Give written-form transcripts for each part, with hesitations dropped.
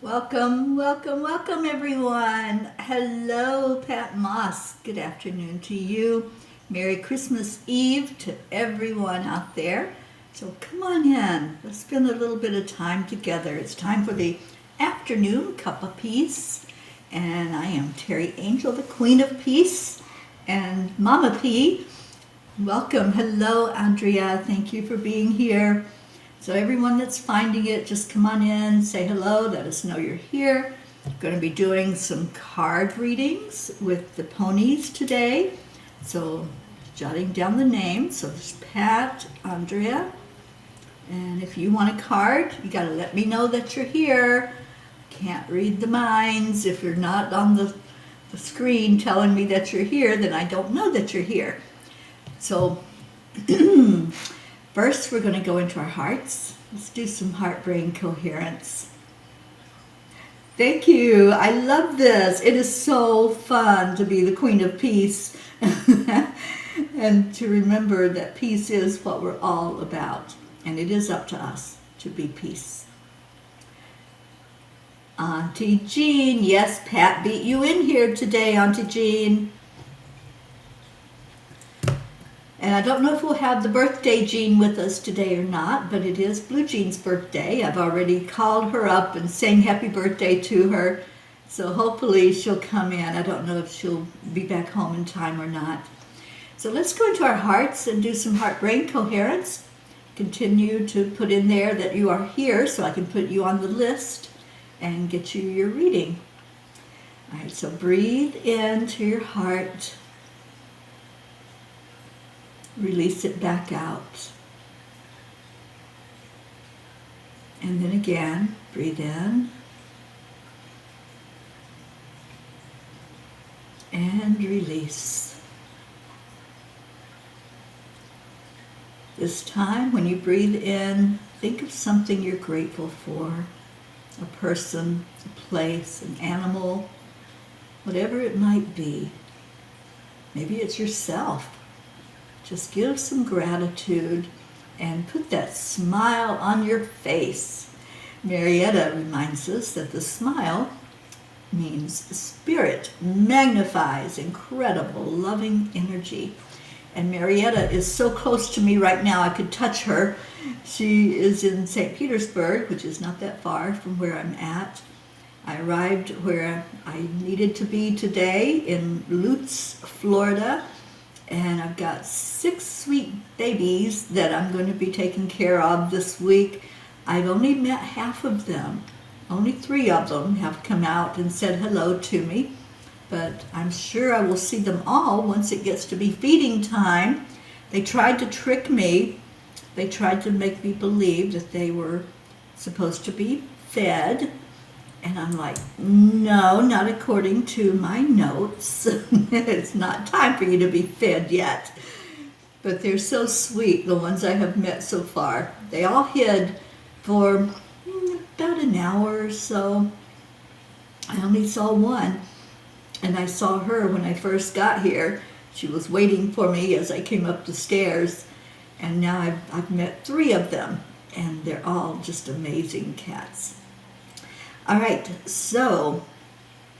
Welcome, welcome, welcome everyone. Hello, Pat Moss. Good afternoon to you. Merry Christmas Eve to everyone out there. So come on in. Let's spend a little bit of time together. It's time for the afternoon cup of peace. And I am Terry Angel, the Queen of Peace. And Mama P, welcome. Hello, Andrea. Thank you for being here. So everyone that's finding it, just come on in, say hello, let us know you're here. We're going to be doing some card readings with the ponies today. So jotting down the names. So there's Pat, Andrea. And if you want a card, you got to let me know that you're here. Can't read the minds. If you're not on the screen telling me that you're here, then I don't know that you're here. So first, we're going to go into our hearts. Let's do some heart-brain coherence. Thank you. I love this. It is so fun to be the Queen of Peace and to remember that peace is what we're all about. And it is up to us to be peace. Auntie Jean. Yes, Pat beat you in here today, Auntie Jean. And I don't know if we'll have the birthday Jean with us today or not, but it is Blue Jean's birthday. I've already called her up and sang happy birthday to her. So hopefully she'll come in. I don't know if she'll be back home in time or not. So let's go into our hearts and do some heart-brain coherence. Continue to put in there that you are here so I can put you on the list and get you your reading. All right, so breathe into your heart. Release it back out. And then again, breathe in. And release. This time, when you breathe in, think of something you're grateful for. A person, a place, an animal, whatever it might be. Maybe it's yourself. Just give some gratitude and put that smile on your face. Marietta reminds us that the smile means spirit magnifies incredible loving energy. And Marietta is so close to me right now I could touch her. She is in St. Petersburg, which is not that far from where I'm at. I arrived where I needed to be today in Lutz, Florida. And I've got 6 sweet babies that I'm going to be taking care of this week. I've only met half of them. Only 3 of them have come out and said hello to me. But I'm sure I will see them all once it gets to be feeding time. They tried to trick me. They tried to make me believe that they were supposed to be fed. And I'm like, no, not according to my notes. It's not time for you to be fed yet. But they're so sweet, the ones I have met so far. They all hid for about an hour or so. I only saw one. And I saw her when I first got here. She was waiting for me as I came up the stairs. And now I've met 3 of them. And they're all just amazing cats. All right, so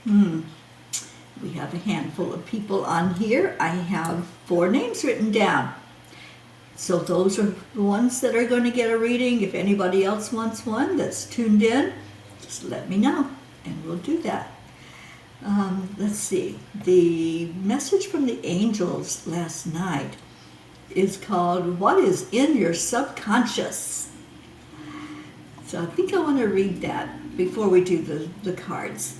we have a handful of people on here. I have 4 names written down. So those are the ones that are going to get a reading. If anybody else wants one that's tuned in, just let me know, and we'll do that. Let's see. The message from the angels last night is called, What is in Your Subconscious? So I think I want to read that before we do the cards.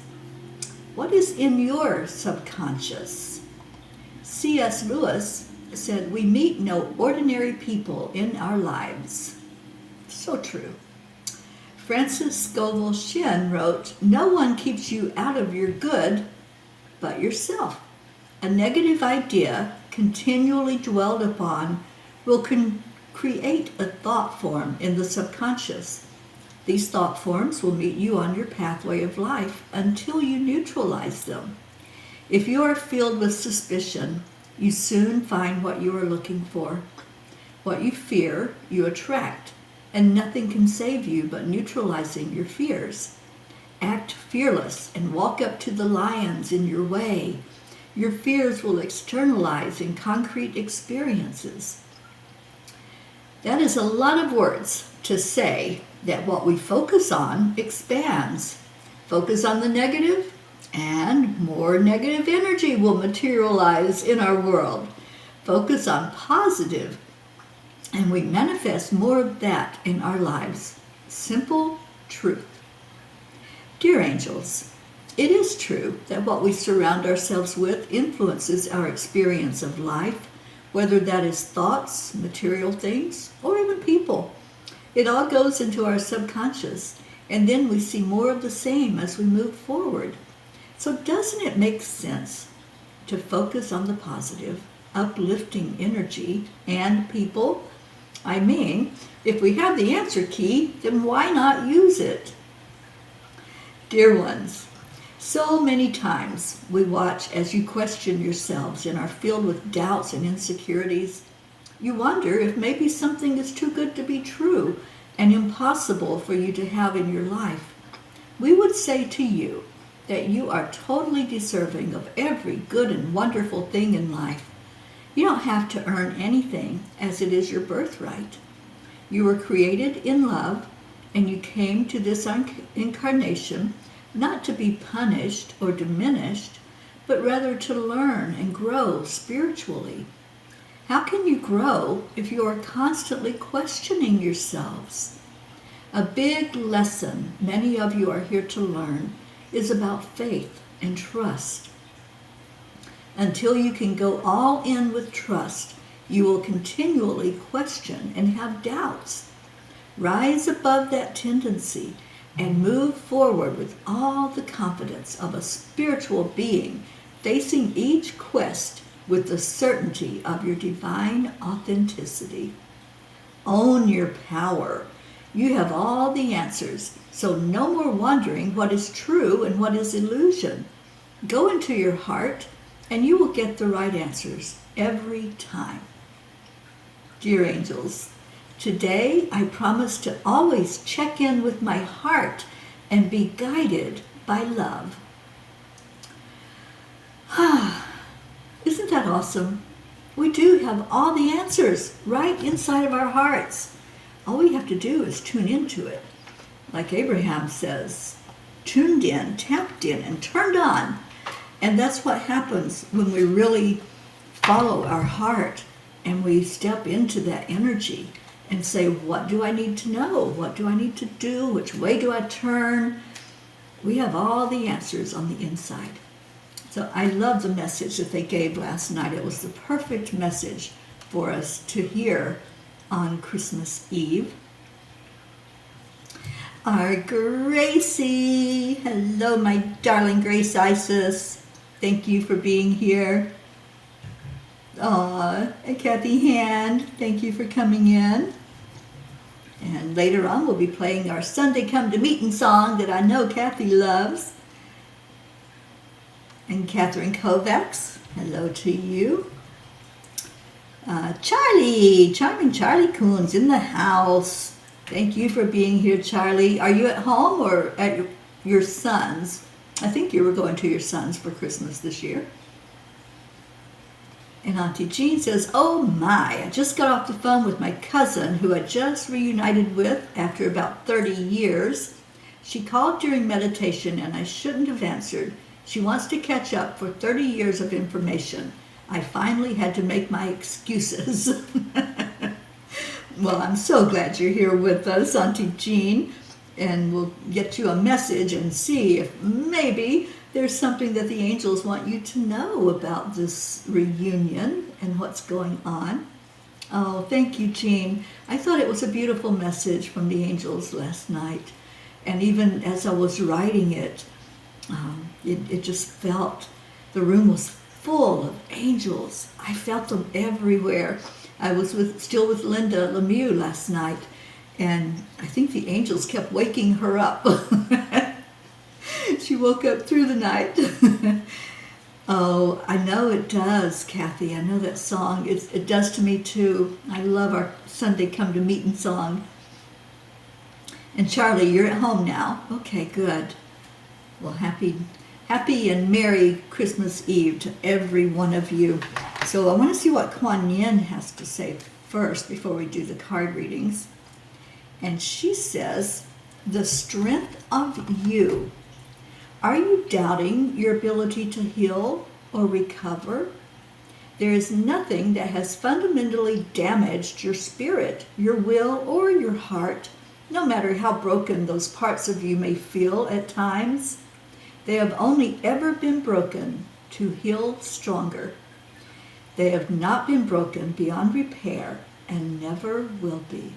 What is in your subconscious? C.S. Lewis said, we meet no ordinary people in our lives. So true. Francis Scoville Shin wrote, no one keeps you out of your good but yourself. A negative idea continually dwelled upon will create a thought form in the subconscious. These thought forms will meet you on your pathway of life until you neutralize them. If you are filled with suspicion, you soon find what you are looking for. What you fear, you attract, and nothing can save you but neutralizing your fears. act fearless and walk up to the lions in your way. Your fears will externalize in concrete experiences. That is a lot of words to say that what we focus on expands. Focus on the negative, and more negative energy will materialize in our world. Focus on positive, and we manifest more of that in our lives. Simple truth. Dear angels, it is true that what we surround ourselves with influences our experience of life, whether that is thoughts, material things, or even people. It all goes into our subconscious, and then we see more of the same as we move forward. So doesn't it make sense to focus on the positive, uplifting energy and people? I mean, if we have the answer key, then why not use it? Dear ones, so many times we watch as you question yourselves and are filled with doubts and insecurities. You wonder if maybe something is too good to be true and impossible for you to have in your life. We would say to you that you are totally deserving of every good and wonderful thing in life. You don't have to earn anything, as it is your birthright. You were created in love, and you came to this incarnation not to be punished or diminished, but rather to learn and grow spiritually. How can you grow if you are constantly questioning yourselves? A big lesson many of you are here to learn is about faith and trust. Until you can go all in with trust, you will continually question and have doubts. Rise above that tendency and move forward with all the confidence of a spiritual being, facing each quest with the certainty of your divine authenticity. Own your power. You have all the answers, so no more wondering what is true and what is illusion. Go into your heart, and you will get the right answers every time. Dear angels, today I promise to always check in with my heart and be guided by love. Isn't that awesome? We do have all the answers right inside of our hearts. All we have to do is tune into it. Like Abraham says, tuned in, tapped in, and turned on. And that's what happens when we really follow our heart and we step into that energy and say, what do I need to know? What do I need to do? Which way do I turn? We have all the answers on the inside. So I love the message that they gave last night. It was the perfect message for us to hear on Christmas Eve. Our Gracie. Hello, my darling Grace Isis. Thank you for being here. Aw, and Kathy Hand, thank you for coming in. And later on, we'll be playing our Sunday Come to Meeting song that I know Kathy loves. And Catherine Kovacs, hello to you. Charlie, charming Charlie Coons in the house. Thank you for being here, Charlie. Are you at home or at your son's? I think you were going to your son's for Christmas this year. And Auntie Jean says, oh my, I just got off the phone with my cousin who I just reunited with after about 30 years. She called during meditation and I shouldn't have answered. She wants to catch up for 30 years of information. I finally had to make my excuses. Well, I'm so glad you're here with us, Auntie Jean, and we'll get you a message and see if maybe there's something that the angels want you to know about this reunion and what's going on. Oh, thank you, Jean. I thought it was a beautiful message from the angels last night. And even as I was writing it, it just felt, the room was full of angels. I felt them everywhere. I was still with Linda Lemieux last night, and I think the angels kept waking her up. She woke up through the night. Oh, I know it does, Kathy. I know that song. It does to me too. I love our Sunday Come to Meeting song. And Charlie, you're at home now. Okay, good. Well, happy and Merry Christmas Eve to every one of you. So I want to see what Kuan Yin has to say first before we do the card readings. And she says, the strength of you. Are you doubting your ability to heal or recover? There is nothing that has fundamentally damaged your spirit, your will, or your heart, no matter how broken those parts of you may feel at times. They have only ever been broken to heal stronger. They have not been broken beyond repair and never will be.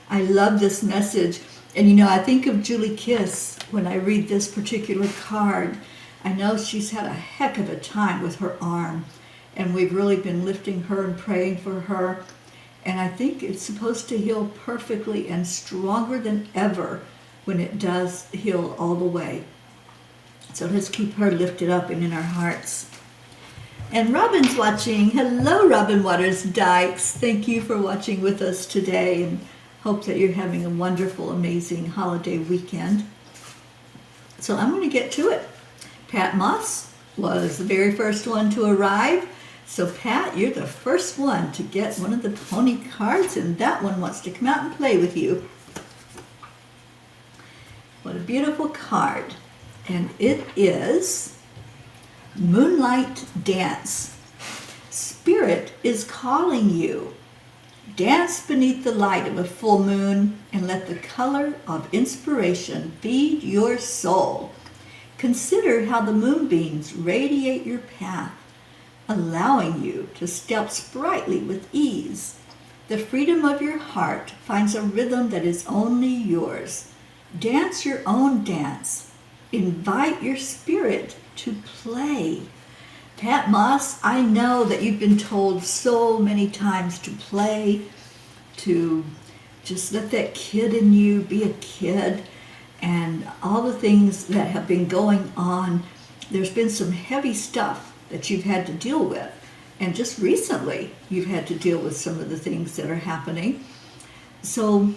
I love this message. And I think of Julie Kiss when I read this particular card. I know she's had a heck of a time with her arm, and we've really been lifting her and praying for her. And I think it's supposed to heal perfectly and stronger than ever when it does heal all the way. So let's keep her lifted up and in our hearts. And Robin's watching. Hello, Robin Waters Dykes. Thank you for watching with us today, and hope that you're having a wonderful, amazing holiday weekend. So I'm going to get to it. Pat Moss was the very first one to arrive. So Pat, you're the first one to get one of the pony cards, and that one wants to come out and play with you. What a beautiful card. And it is Moonlight Dance. Spirit is calling you. Dance beneath the light of a full moon and let the color of inspiration feed your soul. Consider how the moonbeams radiate your path, allowing you to step sprightly with ease. The freedom of your heart finds a rhythm that is only yours. Dance your own dance. Invite your spirit to play. Pat Moss, I know that you've been told so many times to play, to just let that kid in you be a kid, and all the things that have been going on. There's been some heavy stuff that you've had to deal with, and just recently you've had to deal with some of the things that are happening. So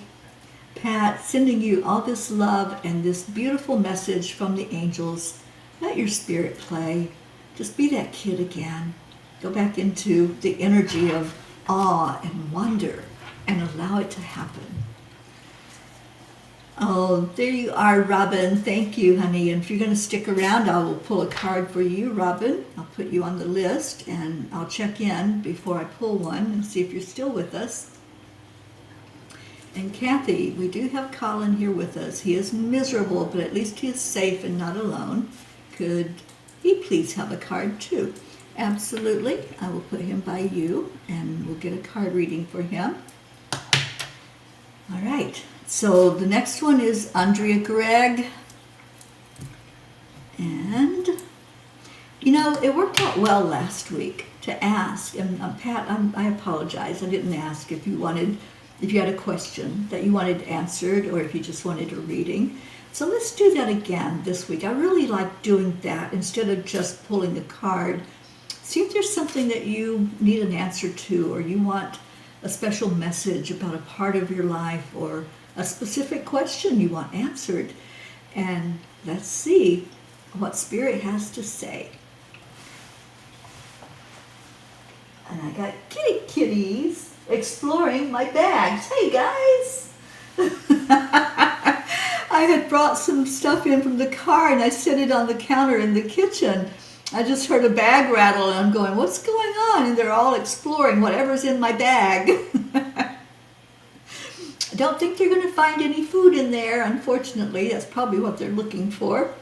Pat, sending you all this love and this beautiful message from the angels. Let your spirit play. Just be that kid again. Go back into the energy of awe and wonder and allow it to happen. Oh, there you are, Robin. Thank you, honey. And if you're going to stick around, I will pull a card for you, Robin. I'll put you on the list, and I'll check in before I pull one and see if you're still with us. And Kathy, we do have Colin here with us. He is miserable, but at least he is safe and not alone. Could he please have a card too? Absolutely. I will put him by you, and we'll get a card reading for him. All right. So the next one is Andrea Gregg. And, it worked out well last week to ask. And Pat, I apologize. I didn't ask if you had a question that you wanted answered or if you just wanted a reading. So let's do that again this week. I really like doing that instead of just pulling a card. See if there's something that you need an answer to, or you want a special message about a part of your life, or a specific question you want answered. And let's see what Spirit has to say. And I got kitties exploring my bags. Hey guys! I had brought some stuff in from the car, and I set it on the counter in the kitchen. I just heard a bag rattle, and I'm going, what's going on? And they're all exploring whatever's in my bag. I don't think they're going to find any food in there, unfortunately. That's probably what they're looking for.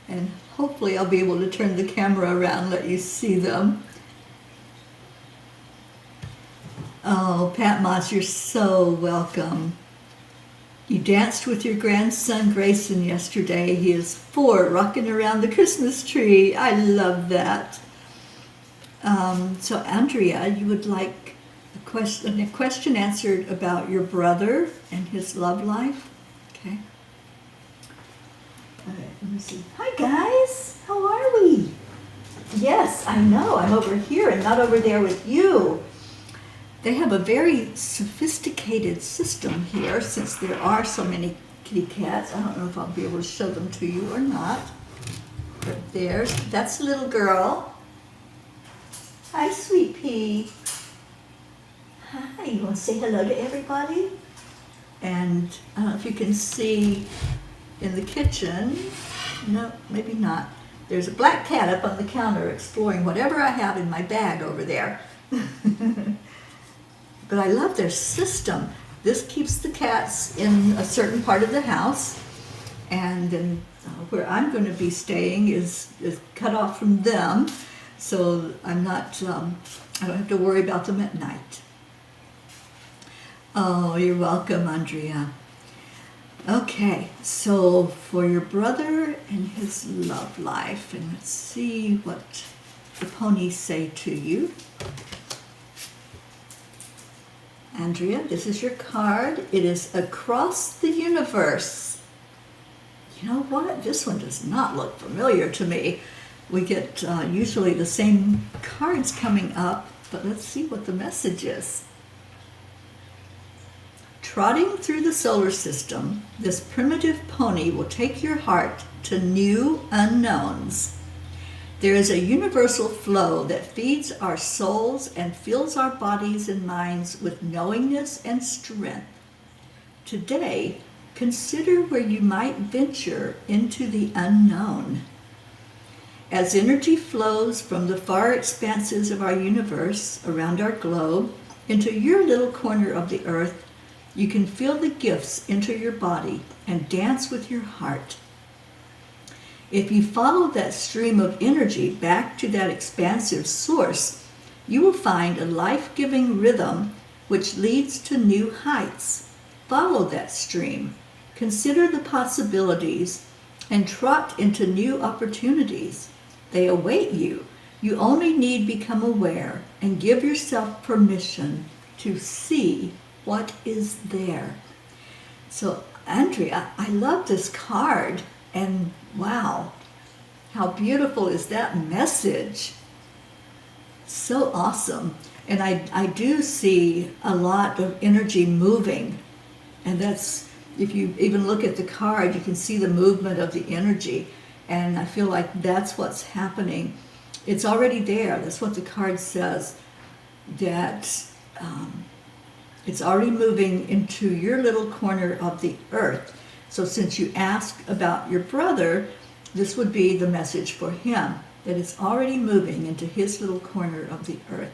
And hopefully I'll be able to turn the camera around and let you see them. Oh, Pat Moss, you're so welcome. You danced with your grandson Grayson yesterday. He is 4, rocking around the Christmas tree. I love that. So Andrea, you would like a question answered about your brother and his love life? Okay. All right, let me see. Hi guys, how are we? Yes, I know, I'm over here and not over there with you. They have a very sophisticated system here, since there are so many kitty cats. I don't know if I'll be able to show them to you or not. But that's the little girl. Hi, Sweet Pea. Hi, you want to say hello to everybody? And I don't know if you can see in the kitchen. No, maybe not. There's a black cat up on the counter exploring whatever I have in my bag over there. But I love their system. This keeps the cats in a certain part of the house, and then where I'm going to be staying is cut off from them, so I'm not, I don't have to worry about them at night. Oh, you're welcome, Andrea. Okay, so for your brother and his love life, and let's see what the ponies say to you. Andrea, this is your card. It is across the universe. You know what? This one does not look familiar to me. We get usually the same cards coming up, but let's see what the message is. Trotting through the solar system, this primitive pony will take your heart to new unknowns. There is a universal flow that feeds our souls and fills our bodies and minds with knowingness and strength. Today, consider where you might venture into the unknown. As energy flows from the far expanses of our universe around our globe into your little corner of the earth, you can feel the gifts enter your body and dance with your heart. If you follow that stream of energy back to that expansive source, you will find a life-giving rhythm which leads to new heights. Follow that stream, consider the possibilities, and trot into new opportunities. They await you. You only need become aware and give yourself permission to see what is there. So, Andrea, I love this card, and wow, how beautiful is that message. So awesome. And I do see a lot of energy moving, and that's, if you even look at the card, you can see the movement of the energy, and I feel like that's what's happening. It's already there. That's what the card says, that it's already moving into your little corner of the earth. So since you asked about your brother, this would be the message for him, that it's already moving into his little corner of the earth.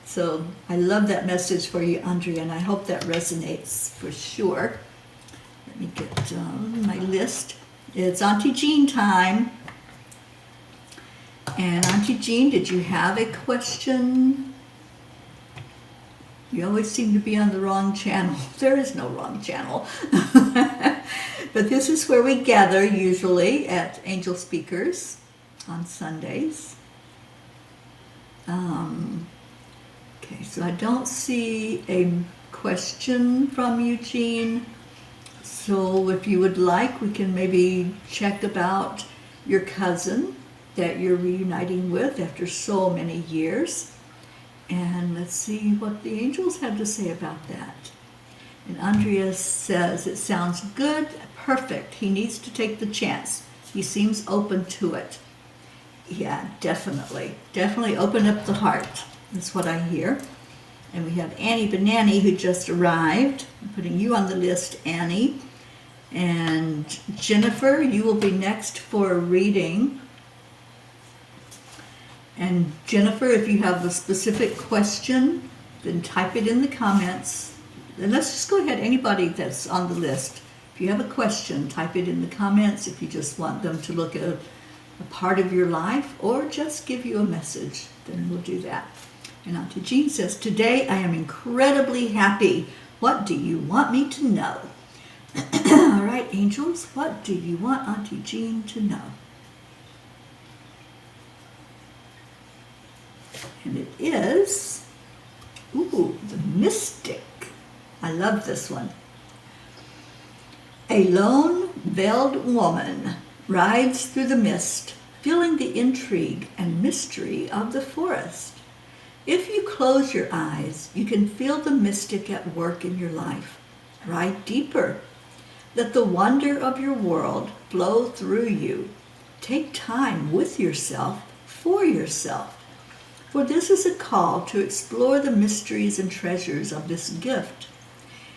So I love that message for you, Andrea, and I hope that resonates for sure. Let me get my list. It's Auntie Jean time. And Auntie Jean, did you have a question? You always seem to be on the wrong channel. There is no wrong channel. But this is where we gather usually at Angel Speakers on Sundays. Okay, so I don't see a question from Eugene. So if you would like, we can maybe check about your cousin that you're reuniting with after so many years. And let's see what the angels have to say about that. And Andrea says, it sounds good, perfect. He needs to take the chance. He seems open to it. Yeah, definitely. Definitely open up the heart. That's what I hear. And we have Annie Banani, who just arrived. I'm putting you on the list, Annie. And Jennifer, you will be next for a reading. And Jennifer, if you have a specific question, then type it in the comments. And let's just go ahead, anybody that's on the list. If you have a question, type it in the comments. If you just want them to look at a part of your life or just give you a message, then we'll do that. And Auntie Jean says, today I am incredibly happy. What do you want me to know? All right, angels, what do you want Auntie Jean to know? And it is, the mystic. I love this one. A lone, veiled woman rides through the mist, feeling the intrigue and mystery of the forest. If you close your eyes, you can feel the mystic at work in your life. Ride deeper. Let the wonder of your world flow through you. Take time with yourself, for yourself. For this is a call to explore the mysteries and treasures of this gift.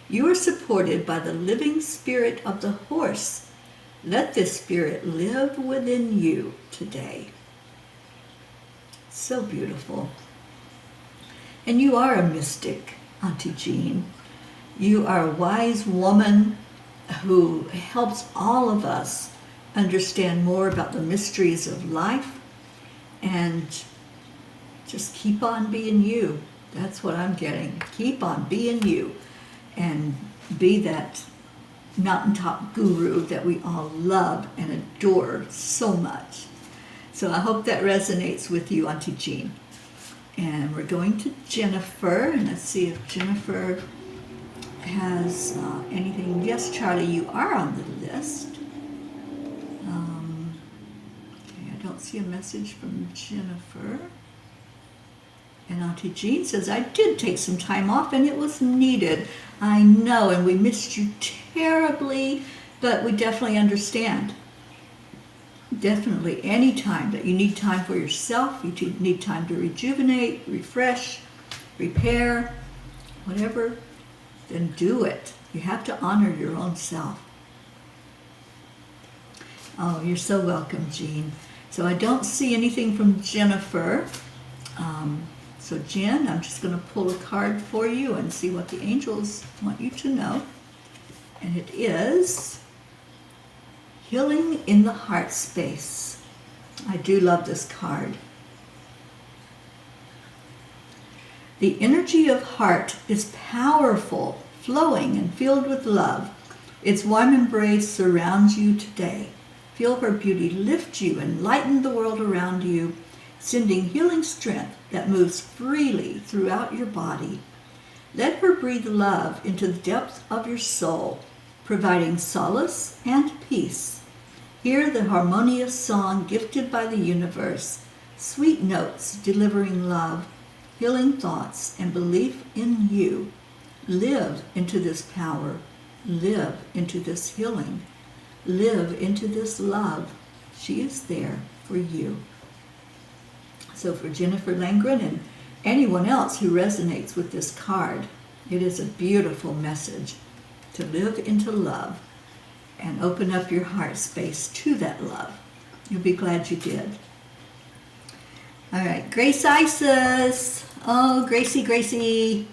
You are supported by the living spirit of the horse. Let this spirit live within you today. So beautiful. And you are a mystic, Auntie Jean. You are a wise woman who helps all of us understand more about the mysteries of life and just keep on being you. That's what I'm getting. Keep on being you and be that mountaintop guru that we all love and adore so much. So I hope that resonates with you, Auntie Jean. And we're going to Jennifer, and let's see if Jennifer has anything. Yes, Charlie, you are on the list. Okay, I don't see a message from Jennifer. And Auntie Jean says, I did take some time off and it was needed. I know, and we missed you terribly, but we definitely understand. Definitely, any time that you need time for yourself, you need time to rejuvenate, refresh, repair, whatever, then do it. You have to honor your own self. Oh, you're so welcome, Jean. So I don't see anything from Jennifer. So Jen, I'm just going to pull a card for you and see what the angels want you to know. And it is Healing in the Heart Space. I do love this card. The energy of heart is powerful, flowing and filled with love. Its warm embrace surrounds you today. Feel her beauty lift you and lighten the world around you, sending healing strength that moves freely throughout your body. Let her breathe love into the depths of your soul, providing solace and peace. Hear the harmonious song gifted by the universe, sweet notes delivering love, healing thoughts, and belief in you. Live into this power. Live into this healing. Live into this love. She is there for you. So for Jennifer Langren and anyone else who resonates with this card, it is a beautiful message to live into love and open up your heart space to that love. You'll be glad you did. All right, Grace Isis. Oh, Gracie.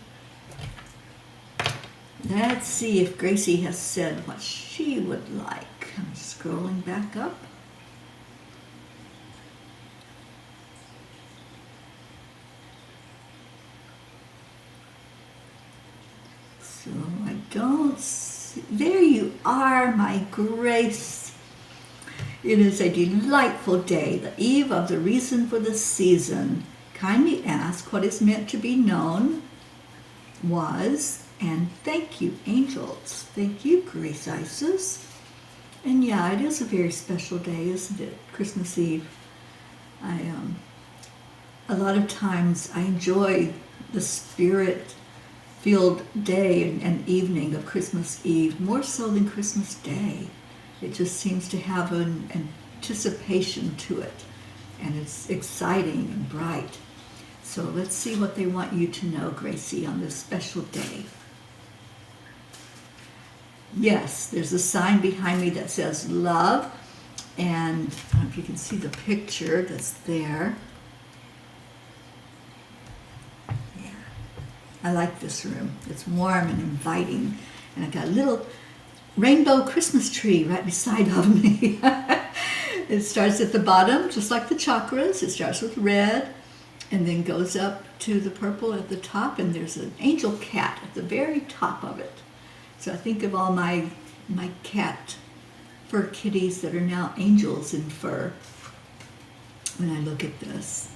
Let's see if Gracie has said what she would like. I'm scrolling back up. So I don't see. There you are, my Grace. It is a delightful day, the eve of the reason for the season. Kindly ask what is meant to be known, was, and thank you, angels. Thank you, Grace Isis. And yeah, it is a very special day, isn't it? Christmas Eve. A lot of times I enjoy the spirit-filled day and evening of Christmas Eve, more so than Christmas Day. It just seems to have an anticipation to it, and it's exciting and bright. So let's see what they want you to know, Gracie, on this special day. Yes, there's a sign behind me that says love, and I don't know if you can see the picture that's there. Yeah, I like this room. It's warm and inviting, and I got a little rainbow Christmas tree right beside of me. It starts at the bottom, just like the chakras. It starts with red and then goes up to the purple at the top, and there's an angel cat at the very top of it. So I think of all my cat fur kitties that are now angels in fur when I look at this.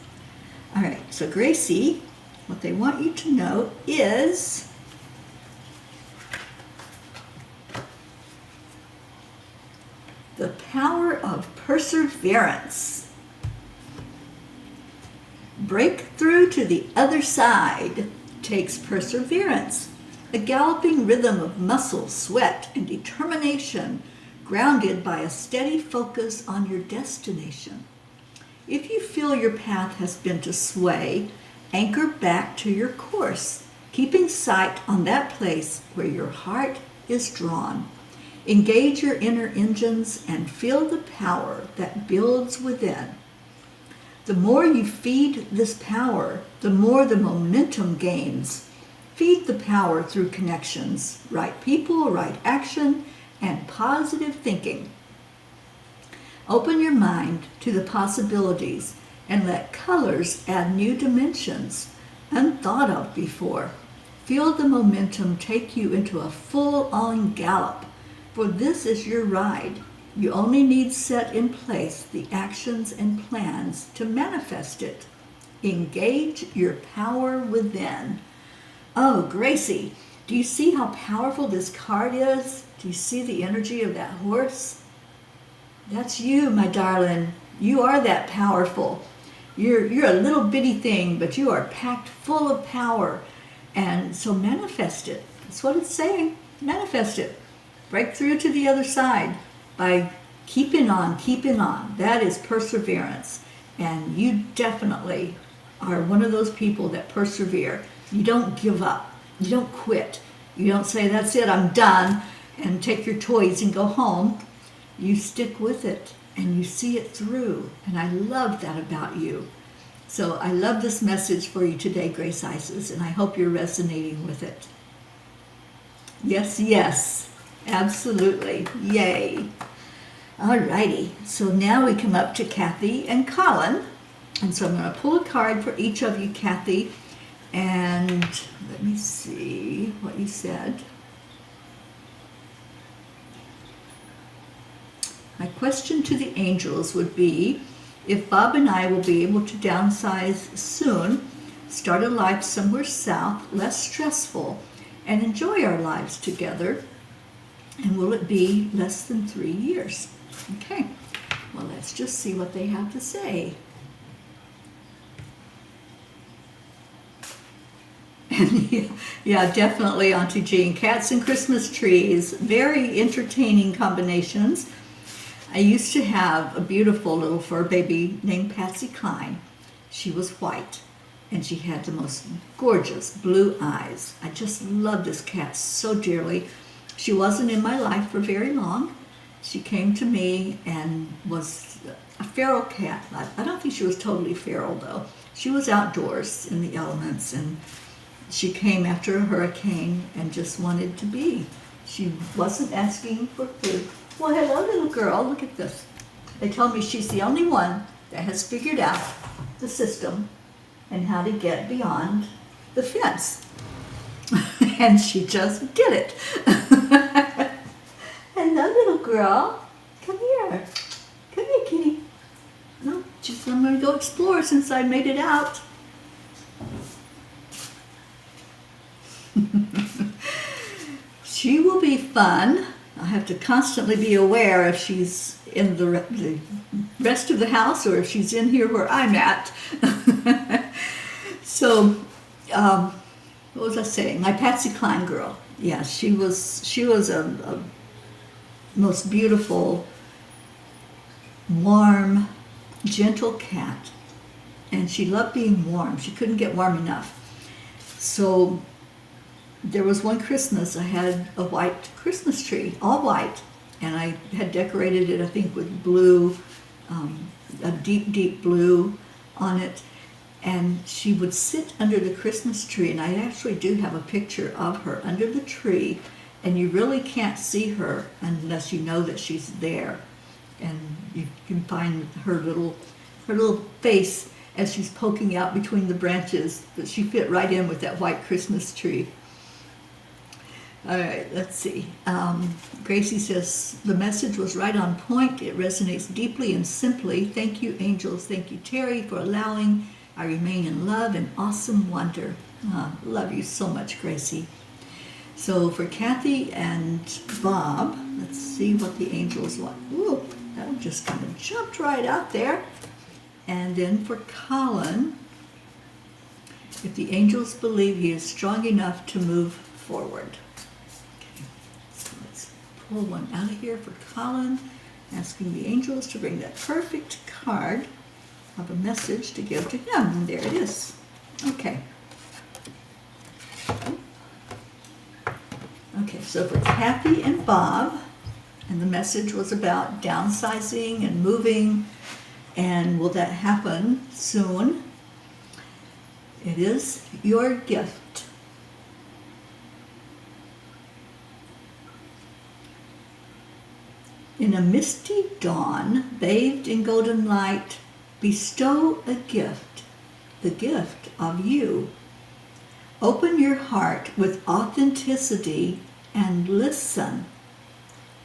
All right, so Gracie, what they want you to know is the power of perseverance. Break through to the other side takes perseverance, a galloping rhythm of muscle, sweat, and determination, grounded by a steady focus on your destination. If you feel your path has been to sway, anchor back to your course, keeping sight on that place where your heart is drawn. Engage your inner engines and feel the power that builds within. The more you feed this power, the more the momentum gains. Feed the power through connections, right people, right action, and positive thinking. Open your mind to the possibilities and let colors add new dimensions unthought of before. Feel the momentum take you into a full-on gallop, for this is your ride. You only need set in place the actions and plans to manifest it. Engage your power within. Oh, Gracie, do you see how powerful this card is? Do you see the energy of that horse? That's you, my darling. You are that powerful. You're a little bitty thing, but you are packed full of power. And so manifest it. That's what it's saying. Manifest it. Break through to the other side by keeping on, keeping on. That is perseverance. And you definitely are one of those people that persevere. You don't give up. You don't quit. You don't say, that's it, I'm done, and take your toys and go home. You stick with it and you see it through. And I love that about you. So I love this message for you today, Grace Isis, and I hope you're resonating with it. Yes, yes, absolutely. Yay. All righty. So now we come up to Kathy and Colin. And so I'm going to pull a card for each of you, Kathy. And let me see what you said. My question to the angels would be if Bob and I will be able to downsize soon, start a life somewhere south, less stressful, and enjoy our lives together. And will it be less than 3 years? Okay, well, let's just see what they have to say. Yeah, definitely, Auntie Jean. Cats and Christmas trees, very entertaining combinations. I used to have a beautiful little fur baby named Patsy Cline. She was white, and she had the most gorgeous blue eyes. I just loved this cat so dearly. She wasn't in my life for very long. She came to me and was a feral cat. I don't think she was totally feral, though. She was outdoors in the elements, and she came after a hurricane and just wanted to be. She wasn't asking for food. Well, hello, little girl. Look at this. They told me she's the only one that has figured out the system and how to get beyond the fence. And she just did it. Hello, little girl. Come here. Come here, kitty. No, just I'm going to go explore since I made it out. She will be fun. I have to constantly be aware if she's in the rest of the house or if she's in here where I'm at. So, what was I saying? My Patsy Cline girl. Yeah, she was a most beautiful, warm, gentle cat. And she loved being warm. She couldn't get warm enough. So there was one Christmas, I had a white Christmas tree, all white, and I had decorated it, I think, with blue, a deep, deep blue on it, and she would sit under the Christmas tree, and I actually do have a picture of her under the tree, and you really can't see her unless you know that she's there, and you can find her little face as she's poking out between the branches, but she fit right in with that white Christmas tree. All right, let's see. Gracie says, the message was right on point. It resonates deeply and simply. Thank you, angels. Thank you, Terry, for allowing I remain in love and awesome wonder. Love you so much, Gracie. So for Kathy and Bob, let's see what the angels want. Ooh, that one just kind of jumped right out there. And then for Colin, if the angels believe he is strong enough to move forward. Okay, so let's pull one out of here for Colin, asking the angels to bring that perfect card of a message to give to him. And there it is. Okay. Okay, so for Kathy and Bob, and the message was about downsizing and moving, and will that happen soon? It is your gift. In a misty dawn, bathed in golden light, bestow a gift, the gift of you. Open your heart with authenticity and listen.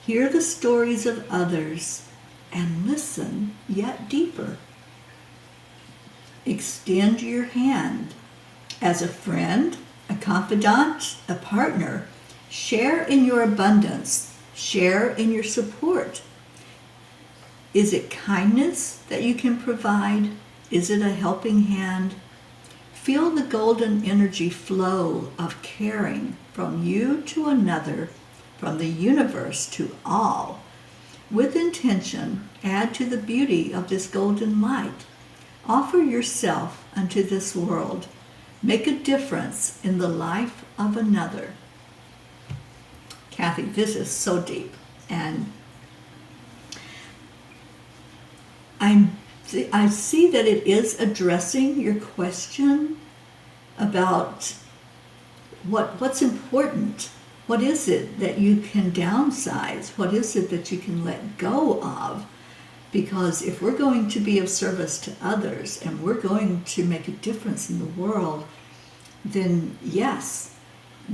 Hear the stories of others and listen yet deeper. Extend your hand as a friend, a confidant, a partner. Share in your abundance. Share in your support. Is it kindness that you can provide? Is it a helping hand? Feel the golden energy flow of caring from you to another, from the universe to all. With intention, add to the beauty of this golden light. Offer yourself unto this world. Make a difference in the life of another. Kathy, this is so deep. And I see that it is addressing your question about what's important. What is it that you can downsize? What is it that you can let go of? Because if we're going to be of service to others and we're going to make a difference in the world, then yes,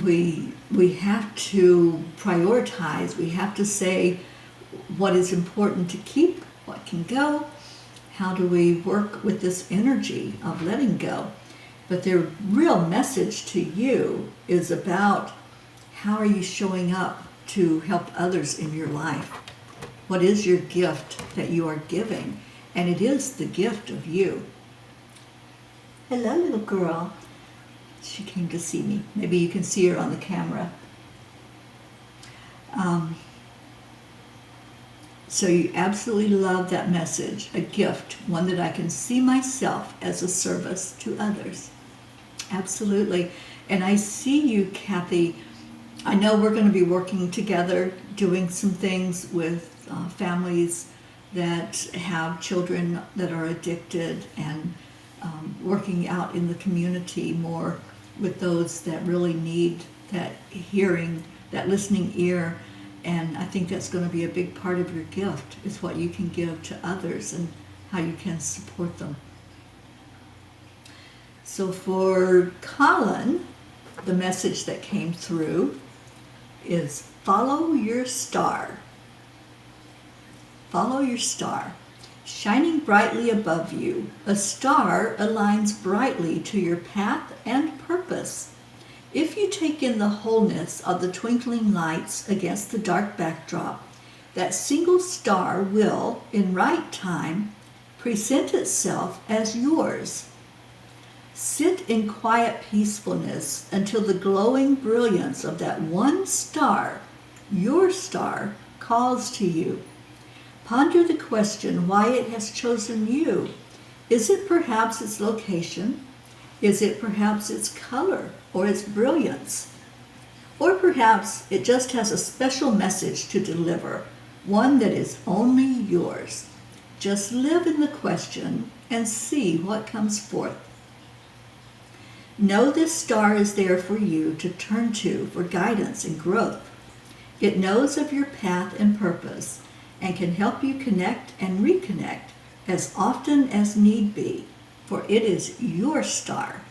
we have to prioritize. We have to say what is important to keep, what can go. How do we work with this energy of letting go? But the real message to you is about how are you showing up to help others in your life? What is your gift that you are giving? And it is the gift of you. Hello, little girl. She came to see me. Maybe you can see her on the camera. So you absolutely love that message, a gift, one that I can see myself as a service to others. Absolutely. And I see you, Kathy. I know we're going to be working together, doing some things with families that have children that are addicted, and working out in the community more with those that really need that hearing, that listening ear. And I think that's going to be a big part of your gift, is what you can give to others and how you can support them. So for Colin, the message that came through is follow your star. Follow your star. Shining brightly above you, a star aligns brightly to your path and purpose. If you take in the wholeness of the twinkling lights against the dark backdrop, that single star will, in right time, present itself as yours. Sit in quiet peacefulness until the glowing brilliance of that one star, your star, calls to you. Ponder the question why it has chosen you. Is it perhaps its location? Is it perhaps its color or its brilliance? Or perhaps it just has a special message to deliver, one that is only yours. Just live in the question and see what comes forth. Know this star is there for you to turn to for guidance and growth. It knows of your path and purpose and can help you connect and reconnect as often as need be, for it is your star.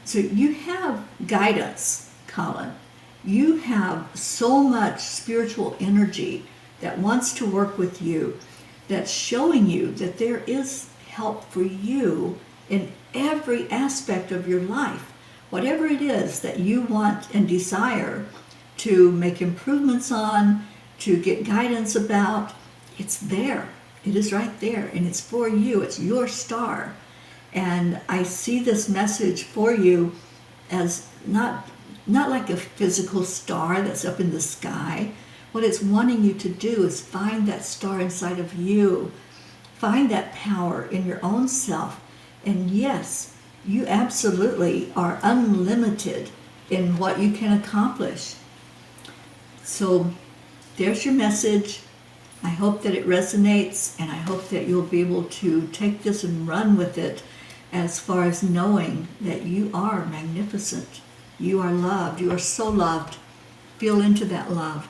So you have guidance, Colin. You have so much spiritual energy that wants to work with you, that's showing you that there is help for you in every aspect of your life. Whatever it is that you want and desire to make improvements on, to get guidance about, it's there. It is right there, and it's for you. It's your star. And I see this message for you as not like a physical star that's up in the sky. What it's wanting you to do is find that star inside of you. Find that power in your own self. And yes, you absolutely are unlimited in what you can accomplish. So there's your message. I hope that it resonates, and I hope that you'll be able to take this and run with it as far as knowing that you are magnificent. You are loved. You are so loved. Feel into that love.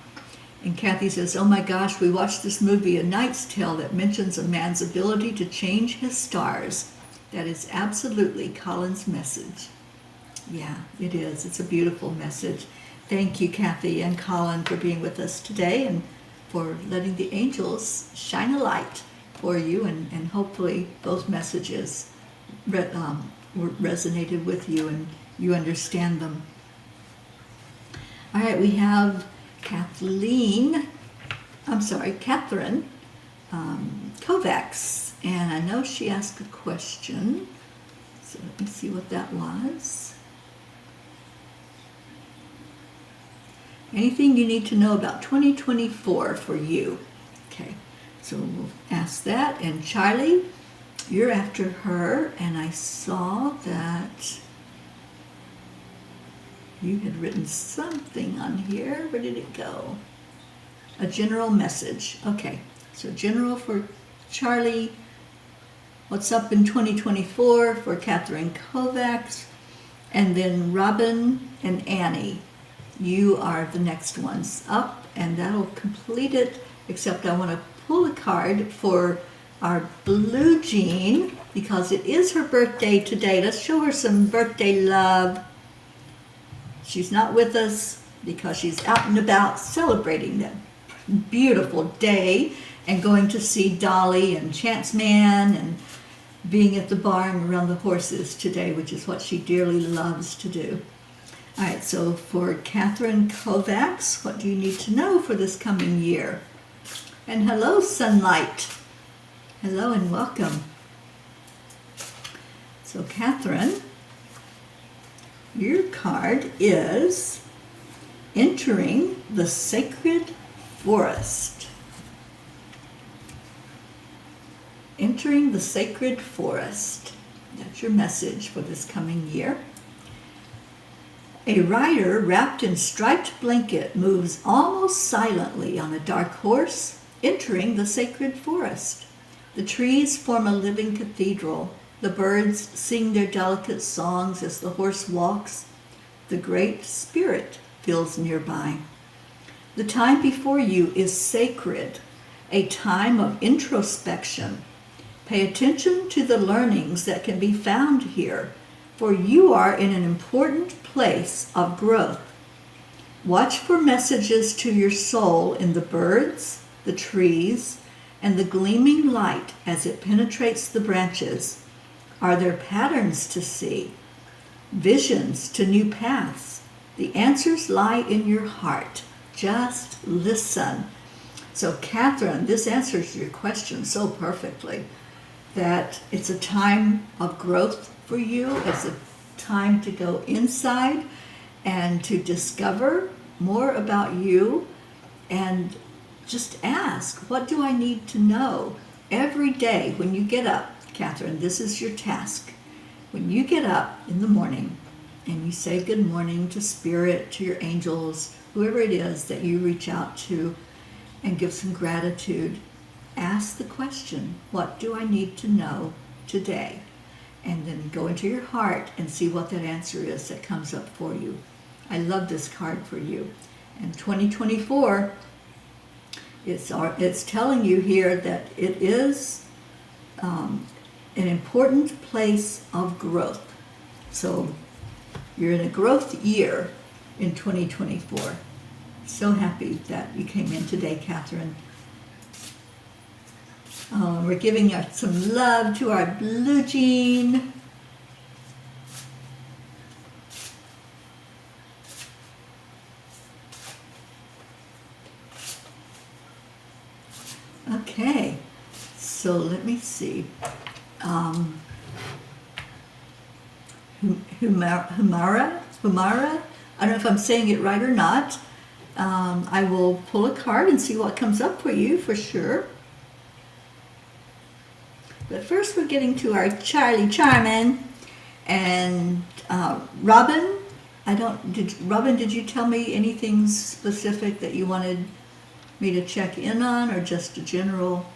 And Kathy says, oh my gosh, we watched this movie, A Knight's Tale, that mentions a man's ability to change his stars. That is absolutely Colin's message. Yeah, it is. It's a beautiful message. Thank you, Kathy and Colin, for being with us today and for letting the angels shine a light for you, and hopefully both messages resonated with you and you understand them. All right, we have Catherine Kovacs, and I know she asked a question, so let me see what that was. Anything you need to know about 2024 for you? Okay, so we'll ask that. And Charlie, you're after her, and I saw that you had written something on here. Where did it go? A general message. Okay, so general for Charlie. What's up in 2024 for Catherine Kovacs? And then Robin and Annie. You are the next ones up, and that'll complete it, except I want to pull a card for our Blue Jean, because it is her birthday today. Let's show her some birthday love. She's not with us because she's out and about celebrating that beautiful day and going to see Dolly and Chance Man and being at the barn around the horses today, which is what she dearly loves to do. All right, so for Catherine Kovacs, what do you need to know for this coming year? And hello, Sunlight. Hello and welcome. So Catherine, your card is Entering the Sacred Forest. Entering the Sacred Forest. That's your message for this coming year. A rider wrapped in striped blanket moves almost silently on a dark horse, entering the sacred forest. The trees form a living cathedral. The birds sing their delicate songs as the horse walks. The Great Spirit feels nearby. The time before you is sacred, a time of introspection. Pay attention to the learnings that can be found here, for you are in an important place of growth. Watch for messages to your soul in the birds, the trees, and the gleaming light as it penetrates the branches. Are there patterns to see? Visions to new paths? The answers lie in your heart. Just listen. So Catherine, this answers your question so perfectly, that it's a time of growth for you. It's a time to go inside and to discover more about you, and just ask, what do I need to know? Every day when you get up, Catherine, this is your task. When you get up in the morning and you say good morning to Spirit, to your angels, whoever it is that you reach out to, and give some gratitude, ask the question, what do I need to know today? And then go into your heart and see what that answer is that comes up for you. I love this card for you. And 2024, it's telling you here that it is an important place of growth. So you're in a growth year in 2024. So happy that you came in today, Catherine. We're giving some love to our Blue Jean. Okay, so let me see. Humara. I don't know if I'm saying it right or not. I will pull a card and see what comes up for you for sure. But first we're getting to our Charlie Charmin. And Robin, Robin, did you tell me anything specific that you wanted me to check in on, or just a general?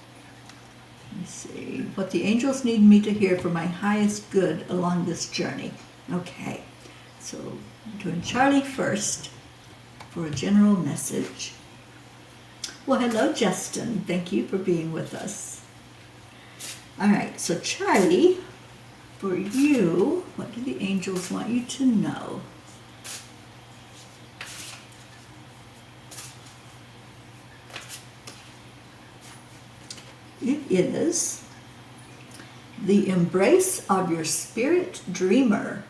Let me see. What the angels need me to hear for my highest good along this journey. Okay, so I'm doing Charlie first for a general message. Well, hello, Justin. Thank you for being with us. All right, so Charlie, for you, what do the angels want you to know? It is the embrace of your spirit dreamer.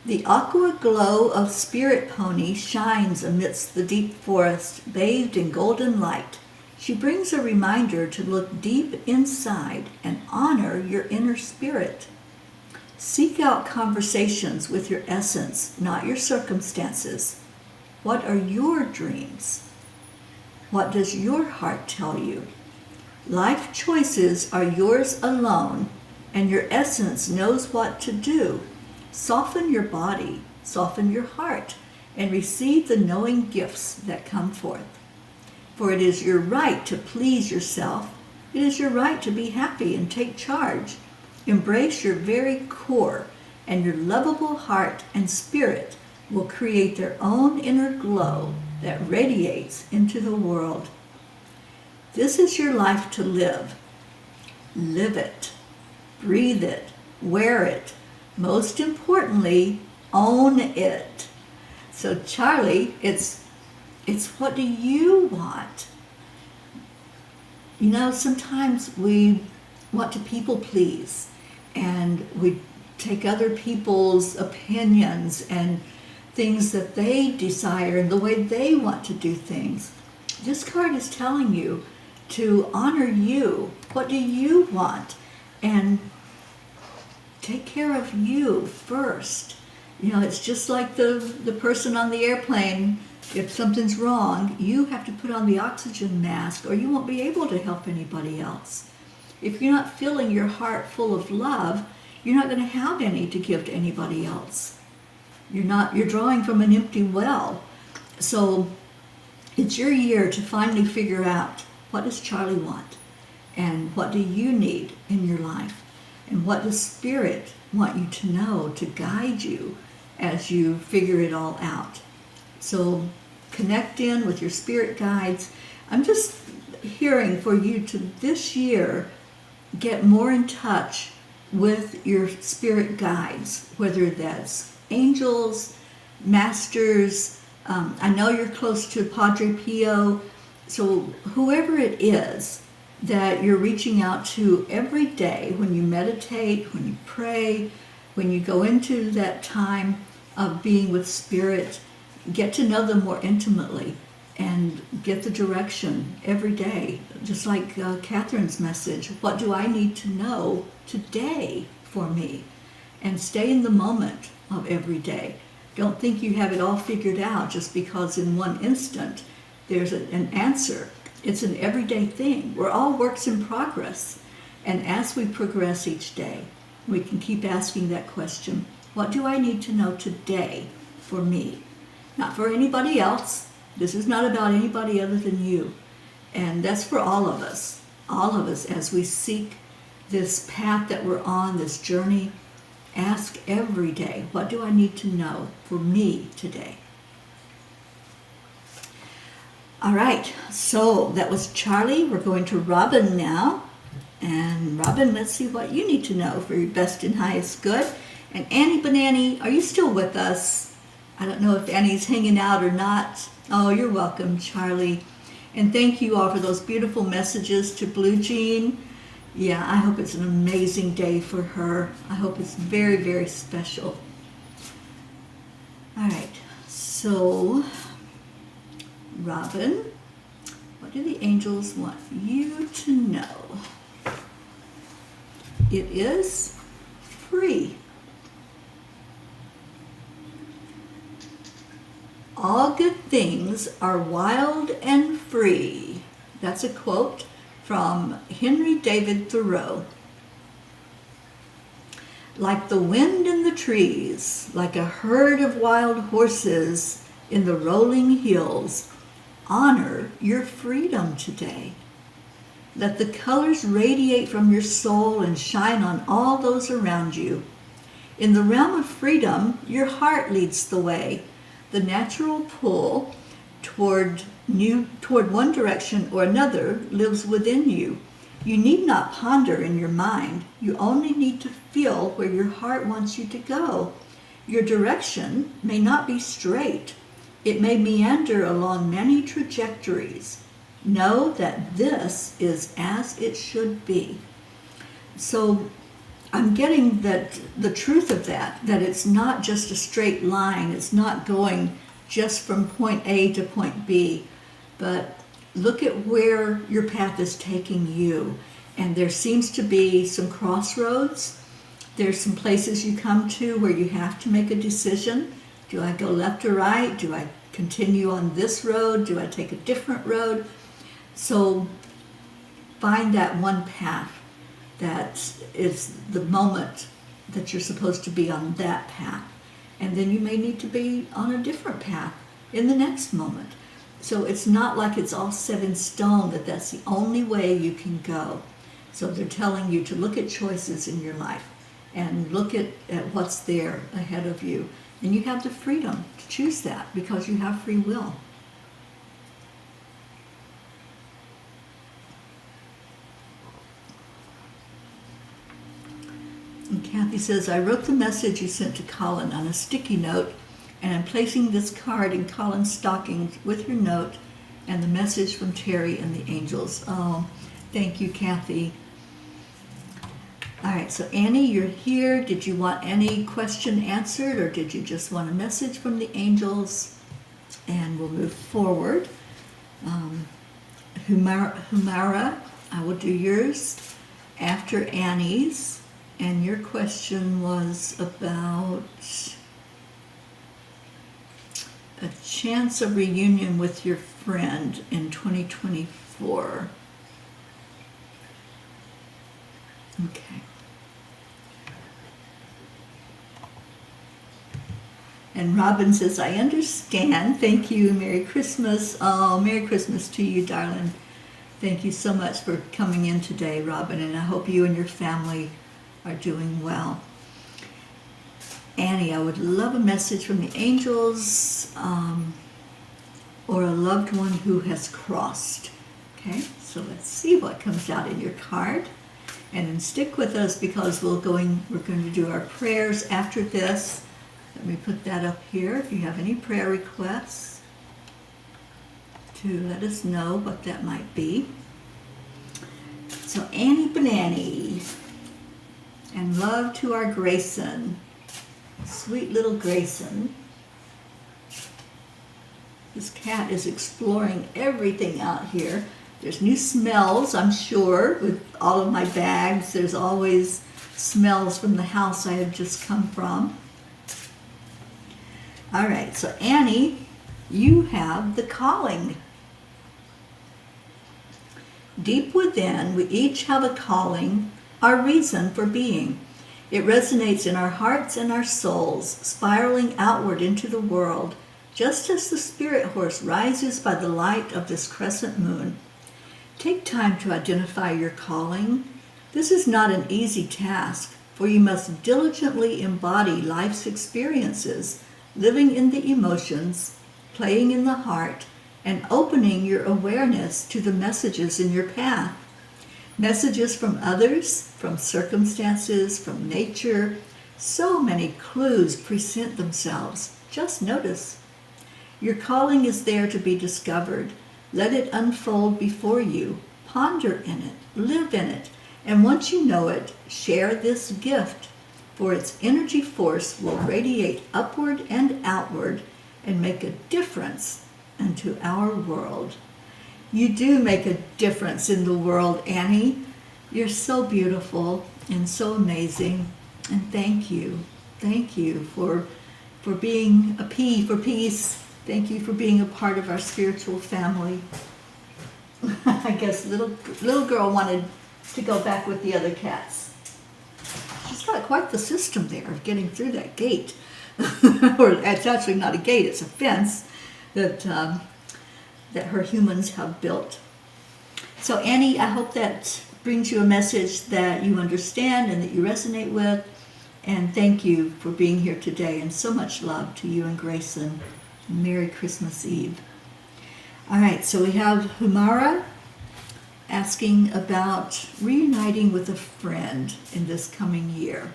The aqua glow of Spirit Pony shines amidst the deep forest, bathed in golden light. She brings a reminder to look deep inside and honor your inner spirit. Seek out conversations with your essence, not your circumstances. What are your dreams? What does your heart tell you? Life choices are yours alone, and your essence knows what to do. Soften your body, soften your heart, and receive the knowing gifts that come forth. For it is your right to please yourself. It is your right to be happy and take charge. Embrace your very core, and your lovable heart and spirit will create their own inner glow that radiates into the world. This is your life to live. Live it. Breathe it. Wear it. Most importantly, own it. So Charlie, it's what do you want? You know, sometimes we want to people please, and we take other people's opinions and things that they desire and the way they want to do things. This card is telling you to honor you. What do you want? And take care of you first. You know, it's just like the person on the airplane. If something's wrong, you have to put on the oxygen mask, or you won't be able to help anybody else. If you're not filling your heart full of love, you're not going to have any to give to anybody else. You're drawing from an empty well. So it's your year to finally figure out, what does Charlie want? And what do you need in your life? And what does Spirit want you to know to guide you as you figure it all out? So connect in with your spirit guides. I'm just hearing for you to this year get more in touch with your spirit guides, whether that's angels, masters. I know you're close to Padre Pio. So whoever it is that you're reaching out to every day when you meditate, when you pray, when you go into that time of being with Spirit, get to know them more intimately and get the direction every day. Just like Catherine's message, what do I need to know today for me? And stay in the moment of every day. Don't think you have it all figured out just because in one instant there's an answer. It's an everyday thing. We're all works in progress. And as we progress each day, we can keep asking that question, what do I need to know today for me? Not for anybody else. This is not about anybody other than you. And that's for all of us as we seek this path that we're on, this journey. Ask every day, what do I need to know for me today? All right, so that was Charlie. We're going to Robin now. And Robin, let's see what you need to know for your best and highest good. And Annie Banani, are you still with us? I don't know if Annie's hanging out or not. Oh, you're welcome, Charlie. And thank you all for those beautiful messages to Blue Jean. Yeah, I hope it's an amazing day for her. I hope it's very, very special. All right, so Robin, what do the angels want you to know? It is free. All good things are wild and free. That's a quote from Henry David Thoreau. Like the wind in the trees, like a herd of wild horses in the rolling hills, honor your freedom today. Let the colors radiate from your soul and shine on all those around you. In the realm of freedom, your heart leads the way. The natural pull toward one direction or another lives within you. You need not ponder in your mind. You only need to feel where your heart wants you to go. Your direction may not be straight. It may meander along many trajectories. Know that this is as it should be. So I'm getting that the truth of that it's not just a straight line. It's not going just from point A to point B, but look at where your path is taking you. And there seems to be some crossroads. There's some places you come to where you have to make a decision. Do I go left or right? Do I continue on this road? Do I take a different road? So find that one path that is the moment that you're supposed to be on that path. And then you may need to be on a different path in the next moment. So it's not like it's all set in stone that that's the only way you can go. So they're telling you to look at choices in your life and look at what's there ahead of you. And you have the freedom to choose that because you have free will. And Kathy says, I wrote the message you sent to Colin on a sticky note, and I'm placing this card in Colin's stocking with your note and the message from Terry and the angels. Oh, thank you, Kathy. All right, so Annie, you're here. Did you want any question answered, or did you just want a message from the angels? And we'll move forward. Humara, I will do yours after Annie's. And your question was about a chance of reunion with your friend in 2024. Okay. And Robin says, I understand. Thank you. Merry Christmas. Oh, Merry Christmas to you, darling. Thank you so much for coming in today, Robin, and I hope you and your family are doing well. Annie, I would love a message from the angels or a loved one who has crossed. Okay, so let's see what comes out in your card. And then stick with us because we're going to do our prayers after this. Let me put that up here. If you have any prayer requests, to let us know what that might be. So Annie Banani, and love to our Grayson, sweet little Grayson. This cat is exploring everything out here. There's new smells, I'm sure, with all of my bags. There's always smells from the house I have just come from. All right, so Annie, you have the calling. Deep within, we each have a calling, our reason for being. It resonates in our hearts and our souls, spiraling outward into the world, just as the spirit horse rises by the light of this crescent moon. Take time to identify your calling. This is not an easy task, for you must diligently embody life's experiences, living in the emotions, playing in the heart, and opening your awareness to the messages in your path. Messages from others, from circumstances, from nature. So many clues present themselves. Just notice. Your calling is there to be discovered. Let it unfold before you. Ponder in it. Live in it. And once you know it, share this gift, for its energy force will radiate upward and outward and make a difference into our world. You do make a difference in the world, Annie. You're so beautiful, and so amazing. And thank you. Thank you for being a P for peace. Thank you for being a part of our spiritual family. I guess little girl wanted to go back with the other cats. She's got quite the system there of getting through that gate. Or it's actually not a gate, it's a fence that her humans have built. So Annie, I hope that brings you a message that you understand and that you resonate with. And thank you for being here today, and so much love to you and Grayson. Merry Christmas Eve. All right, so we have Humara asking about reuniting with a friend in this coming year.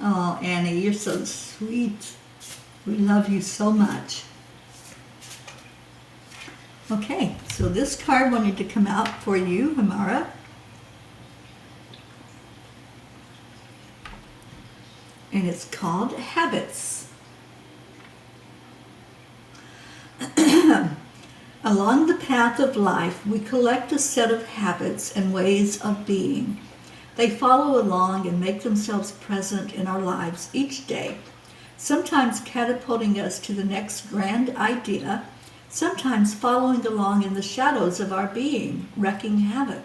Oh, Annie, you're so sweet. We love you so much. Okay, so this card wanted to come out for you, Humara. And it's called Habits. Along the path of life, we collect a set of habits and ways of being. They follow along and make themselves present in our lives each day, sometimes catapulting us to the next grand idea, sometimes following along in the shadows of our being, wreaking havoc.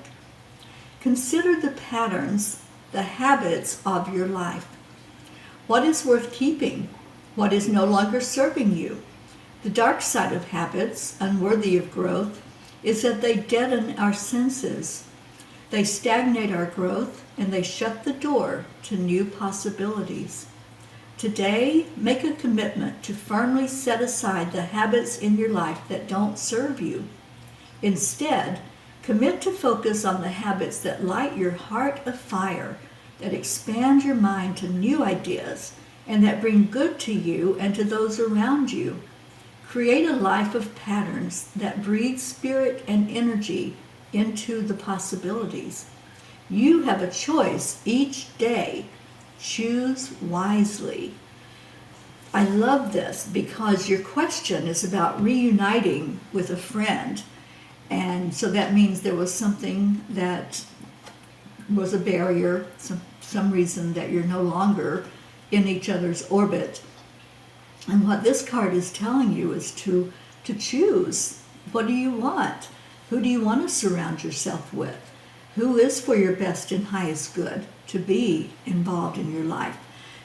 Consider the patterns, the habits of your life. What is worth keeping? What is no longer serving you? The dark side of habits, unworthy of growth, is that they deaden our senses. They stagnate our growth, and they shut the door to new possibilities. Today, make a commitment to firmly set aside the habits in your life that don't serve you. Instead, commit to focus on the habits that light your heart afire, that expand your mind to new ideas, and that bring good to you and to those around you. Create a life of patterns that breathe spirit and energy into the possibilities. You have a choice each day. Choose wisely. I love this because your question is about reuniting with a friend. And so that means there was something that was a barrier, some reason that you're no longer in each other's orbit. And what this card is telling you is to choose. What do you want? Who do you want to surround yourself with? Who is for your best and highest good to be involved in your life?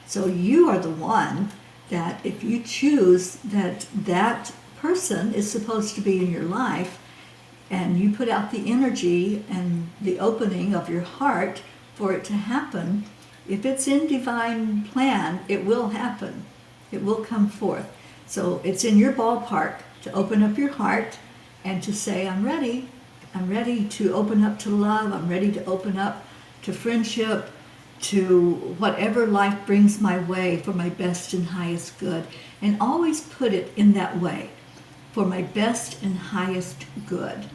So you are the one that if you choose that person is supposed to be in your life, and you put out the energy and the opening of your heart for it to happen, if it's in divine plan, it will happen. It will come forth. So it's in your ballpark to open up your heart and to say, I'm ready. I'm ready to open up to love. I'm ready to open up to friendship, to whatever life brings my way for my best and highest good. And always put it in that way, for my best and highest good.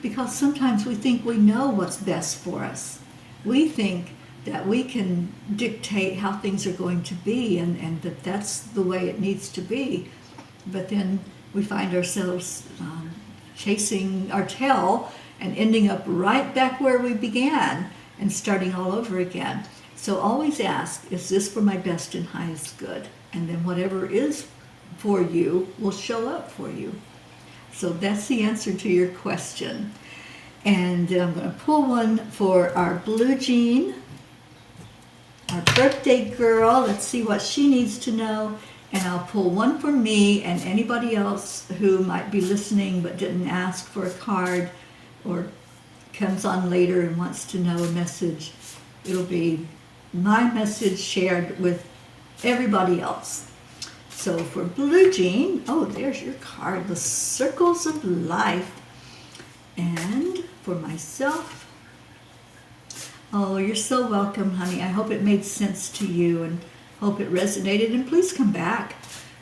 Because sometimes we think we know what's best for us. We think that we can dictate how things are going to be and that that's the way it needs to be. But then we find ourselves chasing our tail and ending up right back where we began and starting all over again. So always ask, is this for my best and highest good? And then whatever is for you will show up for you. So that's the answer to your question. And I'm going to pull one for our Blue Jean, our birthday girl. Let's see what she needs to know. And I'll pull one for me and anybody else who might be listening but didn't ask for a card or comes on later and wants to know a message. It'll be my message shared with everybody else. So for Blue Jean, oh, there's your card, the Circles of Life. And for myself, oh, you're so welcome, honey. I hope it made sense to you and hope it resonated. And please come back.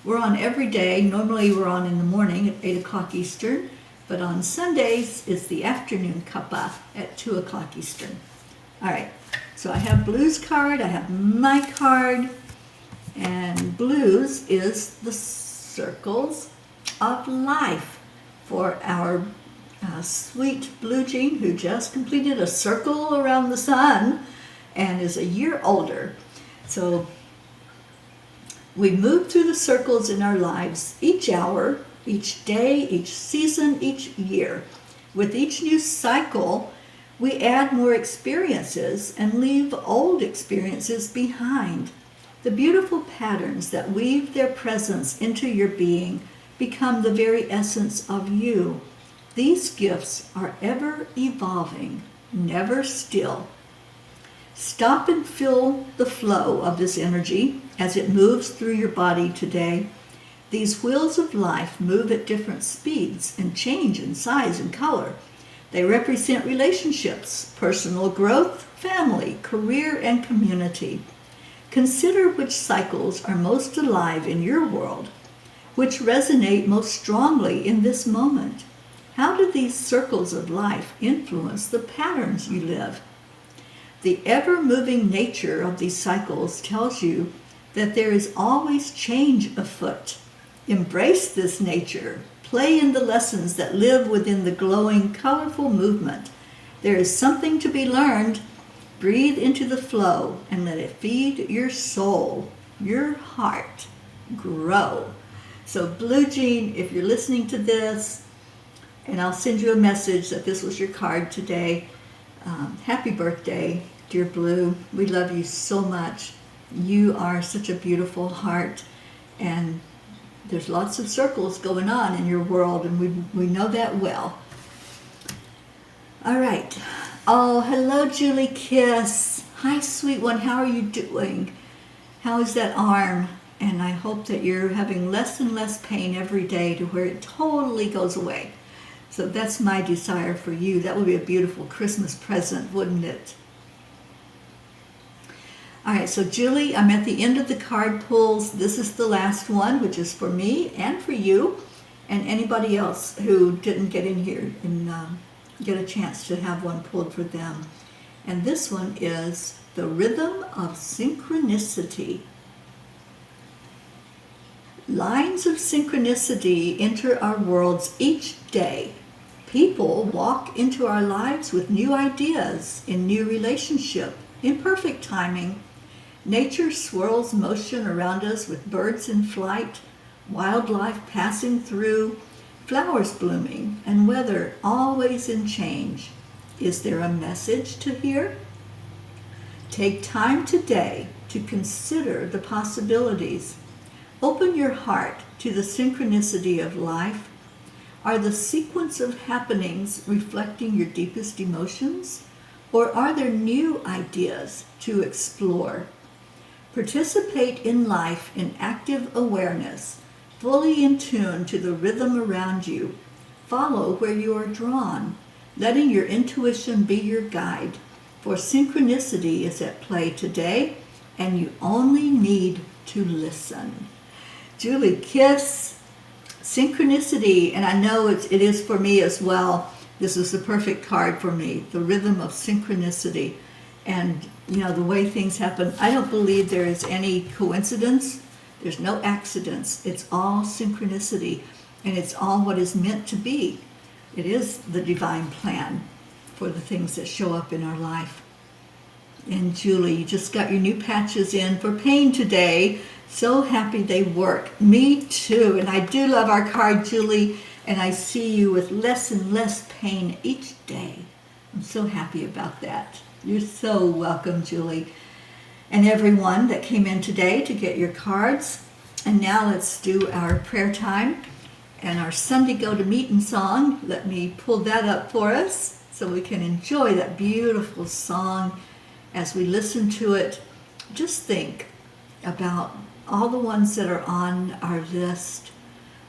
We're on every day. Normally we're on in the morning at 8 o'clock Eastern, but on Sundays it's the afternoon Cuppa at 2 o'clock Eastern. All right, so I have Blue's card, I have my card, and Blue's is the Circles of Life for our sweet blue jean who just completed a circle around the sun and is a year older. So we move through the circles in our lives each hour, each day, each season, each year. With each new cycle, we add more experiences and leave old experiences behind. The beautiful patterns that weave their presence into your being become the very essence of you. These gifts are ever evolving, never still. Stop and feel the flow of this energy as it moves through your body today. These wheels of life move at different speeds and change in size and color. They represent relationships, personal growth, family, career, and community. Consider which cycles are most alive in your world, which resonate most strongly in this moment. How do these circles of life influence the patterns you live? The ever-moving nature of these cycles tells you that there is always change afoot. Embrace this nature. Play in the lessons that live within the glowing, colorful movement. There is something to be learned. Breathe into the flow and let it feed your soul, your heart. Grow. So Blue Jean, if you're listening to this, and I'll send you a message that this was your card today. Happy birthday, dear Blue. We love you so much. You are such a beautiful heart, and there's lots of circles going on in your world, and we know that well. All right. Oh, hello, Julie Kiss. Hi, sweet one. How are you doing? How is that arm? And I hope that you're having less and less pain every day to where it totally goes away. So that's my desire for you. That would be a beautiful Christmas present, wouldn't it? All right, so Julie, I'm at the end of the card pulls. This is the last one, which is for me and for you and anybody else who didn't get in here and get a chance to have one pulled for them. And this one is the rhythm of synchronicity. Lines of synchronicity enter our worlds each day. People walk into our lives with new ideas, in new relationship, in perfect timing. Nature swirls motion around us with birds in flight, wildlife passing through, flowers blooming, and weather always in change. Is there a message to hear? Take time today to consider the possibilities. Open your heart to the synchronicity of life. Are the sequence of happenings reflecting your deepest emotions, or are there new ideas to explore? Participate in life in active awareness, fully in tune to the rhythm around you. Follow where you are drawn, letting your intuition be your guide, for synchronicity is at play today, and you only need to listen. Julie Kiss, synchronicity, and I know it is for me as well. This is the perfect card for me, the rhythm of synchronicity. And, you know, the way things happen, I don't believe there is any coincidence. There's no accidents. It's all synchronicity, and it's all what is meant to be. It is the divine plan for the things that show up in our life. And Julie, you just got your new patches in for pain today. So happy they work. Me too. And I do love our card, Julie, and I see you with less and less pain each day. I'm so happy about that. You're so welcome, Julie. And everyone that came in today to get your cards. And now let's do our prayer time and our Sunday Go to Meeting song. Let me pull that up for us so we can enjoy that beautiful song as we listen to it. Just think about all the ones that are on our list,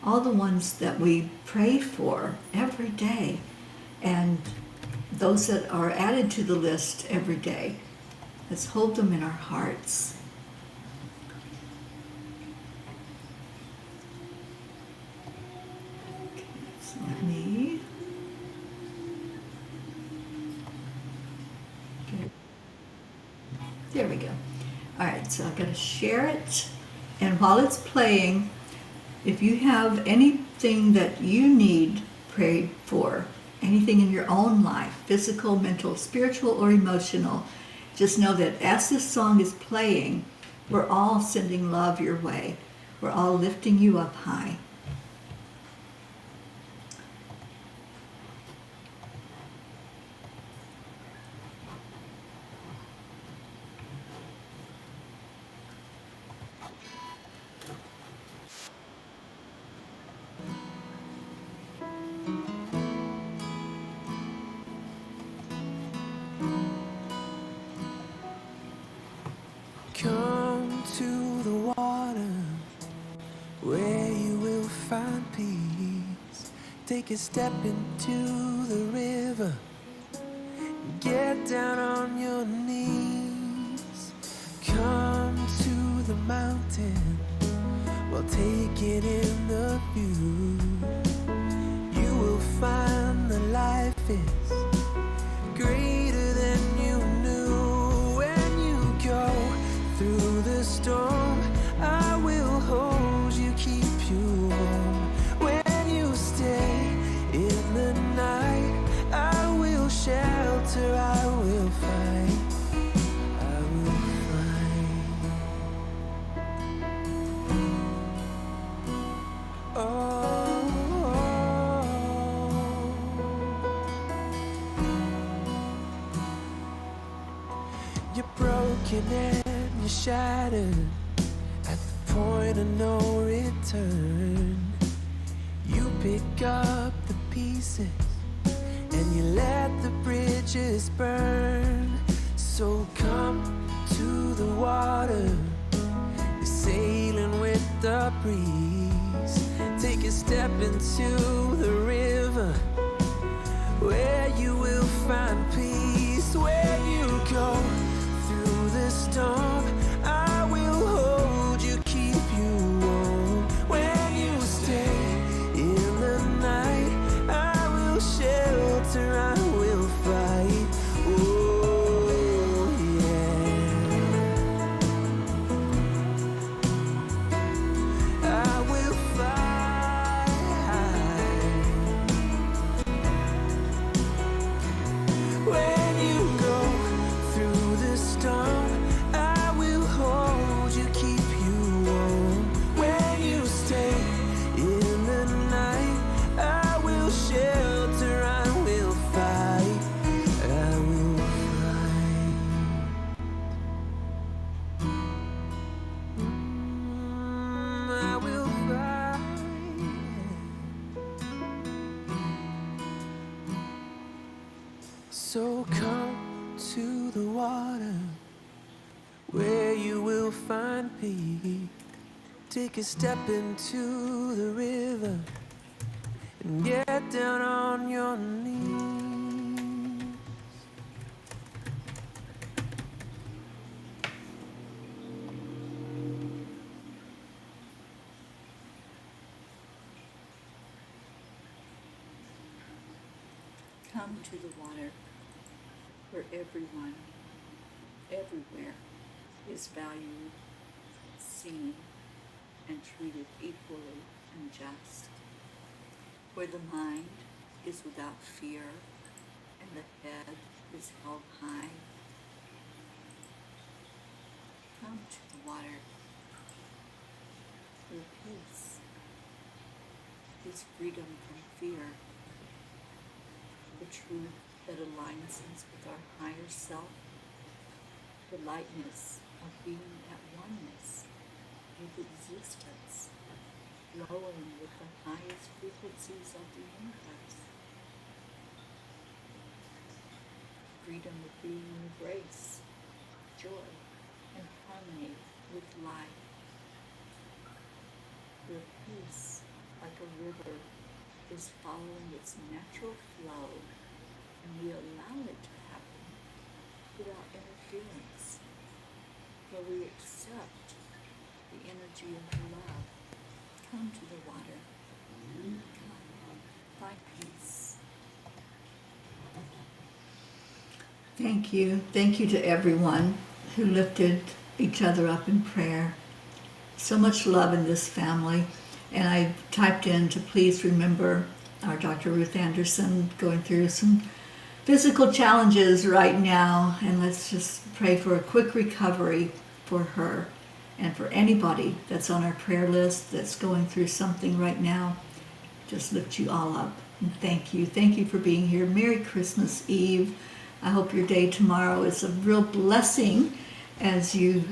all the ones that we pray for every day, and those that are added to the list every day. Let's hold them in our hearts. Okay, so let me get, there we go. All right, so I've got to share it. And while it's playing, if you have anything that you need prayed for, anything in your own life, physical, mental, spiritual, or emotional, just know that as this song is playing, we're all sending love your way. We're all lifting you up high. Come to the water where you will find peace. Take a step into the river. Get down on your knees. Come to the mountain. Well, take it in the view. You will find that life is greater than you knew. When you go through the storm, I will hold you, keep you warm. When you stay in the night, I will shelter, I will fight, I will fight. Oh, you're broken and you're shattered at the point of no return. You pick up the pieces and you let the bridges burn. So come to the water, you're sailing with the breeze. Take a step into the river where you will find peace. When you go through the storm, I will hold you, keep you warm. When you stay in the night, I will shelter, I will fight. Oh yeah, I will fight. When you go through the storm, I will hold you, keep you warm. When you stay in the night, I will shelter, I will fight, I will fight. I will fight. So come to the water where you will find peace. Take a step into the river and get down on your knees. Come to the water where everyone, everywhere, is valued, seen, and treated equally and just. Where the mind is without fear and the head is held high. Come to the water where peace is freedom from fear, the truth that aligns us with our higher self, the lightness of being at oneness with existence, flowing with the highest frequencies of the universe. Freedom of being in grace, joy, and harmony with life. Where peace, like a river, is following its natural flow, and we allow it to happen without interference. Where we accept the energy of love. Come to the water. Come, find peace. Thank you. Thank you to everyone who lifted each other up in prayer. So much love in this family. And I typed in to please remember our Dr. Ruth Anderson, going through some physical challenges right now, and let's just pray for a quick recovery for her and for anybody that's on our prayer list that's going through something right now. Just lift you all up and thank you. Thank you for being here. Merry Christmas Eve. I hope your day tomorrow is a real blessing as you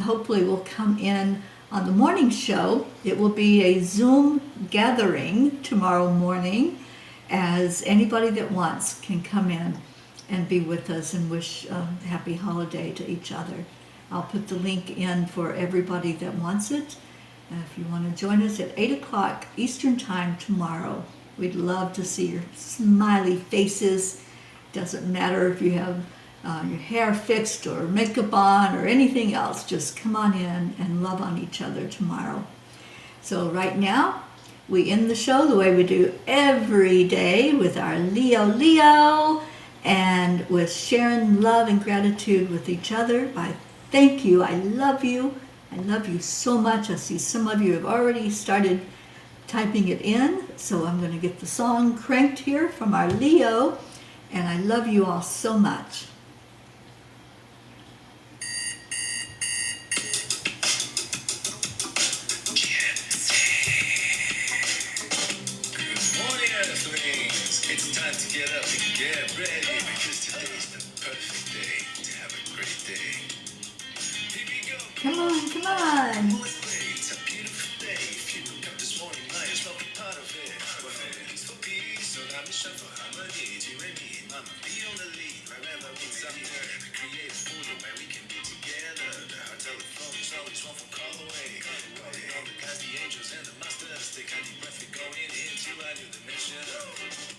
hopefully will come in on the morning show. It will be a Zoom gathering tomorrow morning, as anybody that wants can come in and be with us and wish a happy holiday to each other. I'll put the link in for everybody that wants it. If you want to join us at 8 o'clock Eastern Time tomorrow, we'd love to see your smiley faces. Doesn't matter if you have your hair fixed or makeup on or anything else. Just come on in and love on each other tomorrow. So right now, we end the show the way we do every day with our Leo, and with sharing love and gratitude with each other by thank you, I love you so much. I see some of you have already started typing it in, so I'm going to get the song cranked here from our Leo, and I love you all so much. Get up and get ready, because today's the perfect day to have a great day. Here we go. Come on. Let's play. It's a beautiful day. If you woke up this morning, might as well be part of it. We're peace for peace, so I'm mission for harmony. You and me, mama, be on the lead. Wherever it's up there, we create a portal where we can be together. The heart telephone is always one phone call away. Calling all the guys, the angels, and the masters. Take a deep breath, we're going into a new dimension.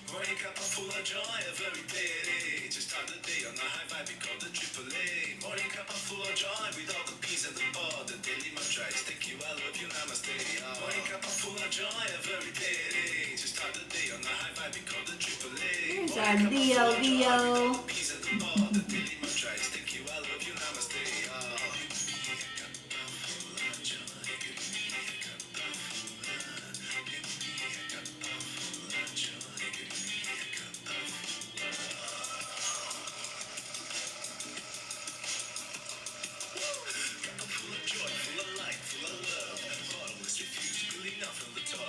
Morning cup full of joy every day. Just start the day on a high vibe, we call the AAA. Morning cup full of joy with all the peace and the ball. The daily mantra is thank you, I love you, namaste. Morning cup full of joy every day. Just start the day on a high vibe, we call the AAA. Here's our Leo. Peace and the ball. The daily mantra is thank you, I love you, namaste.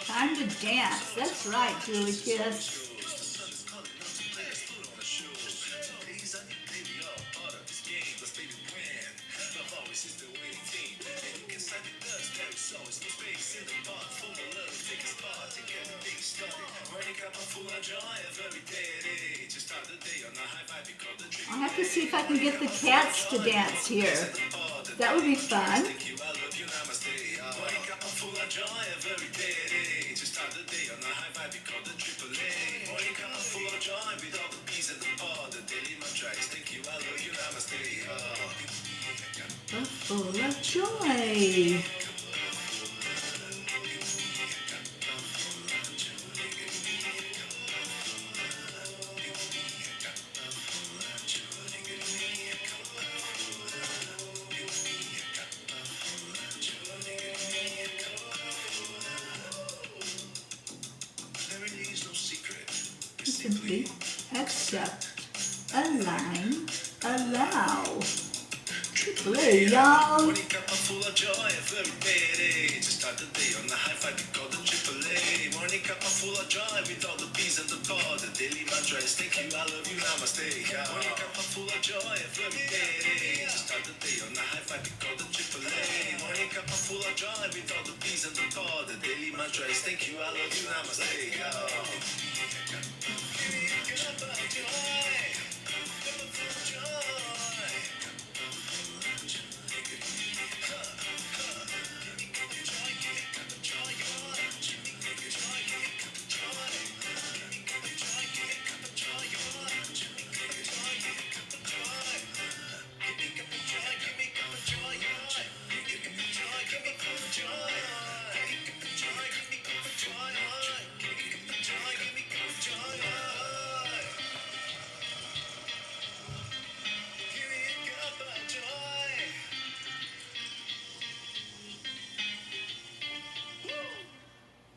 Time to dance. That's right, Julie Kiss. I'll have to see if I can get the cats to dance here. That would be fun. Full of joy. Simply accept, align, allow. Play, y'all. Morning cup full of joy every day. Just start the day on the high five, we call the AAA. Morning cup full of joy with all the peace and the ball. The daily mantra is thank you, I love you, namaste. Morning cup full of joy every day. Just start the day on the high five, we call the AAA. Morning cup full of joy with all the peace and the ball. The daily mantra is thank you, I love you, namaste.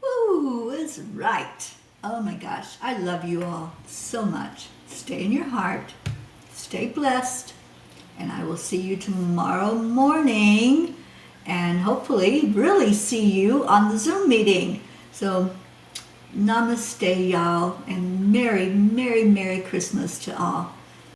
Ooh, that's right. Oh my gosh, I love you all so much. Stay in your heart. Stay blessed. And I will see you tomorrow morning. And hopefully really see you on the Zoom meeting. So namaste, y'all. And Merry, Merry, Merry Christmas to all.